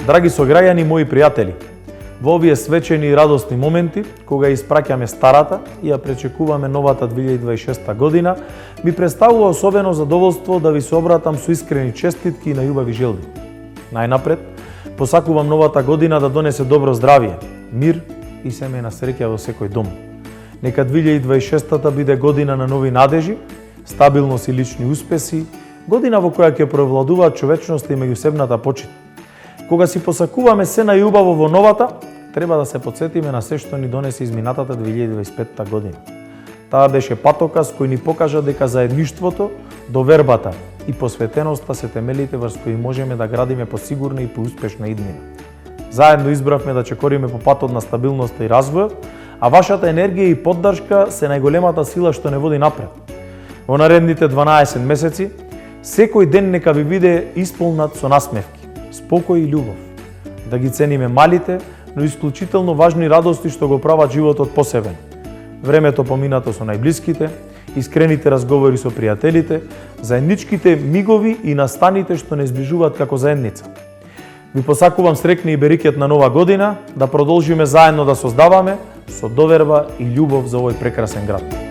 Драги сограѓани, мои пријатели, во овие свечени и радосни моменти, кога испраќаме старата и ја пречекуваме новата 2026 година, ми представува особено задоволство да ви се обратам со искрени честитки и најубави желби. Најнапред, посакувам новата година да донесе добро здравје, мир и семејна среќа во секој дом. Нека 2026 биде година на нови надежи, стабилност и лични успеси, година во која ќе превладуваат човечноста и меѓусебната почит. Кога си посакуваме се најубаво во новата, треба да се потсетиме на се што ни донесе изминатата 2025 година. Таа беше патоказ кој ни покажа дека заедништвото, довербата и посветеноста се темелите врз кои можеме да градиме посигурна и поуспешна иднина. Заедно избравме да чекориме по патот на стабилноста и развојот, а вашата енергија и поддршка се најголемата сила што не води напред. Во наредните 12 месеци, секој ден нека ви биде исполнат со насмевки, спокој и љубов. Да ги цениме малите, но исклучително важни радости што го прават животот посебен. Времето поминато со најблиските, искрените разговори со пријателите, заедничките мигови и настаните што не зближуваат како заедница. Ви посакувам срекни и берикет на нова година, да продолжиме заедно да создаваме со доверба и љубов за овој прекрасен град.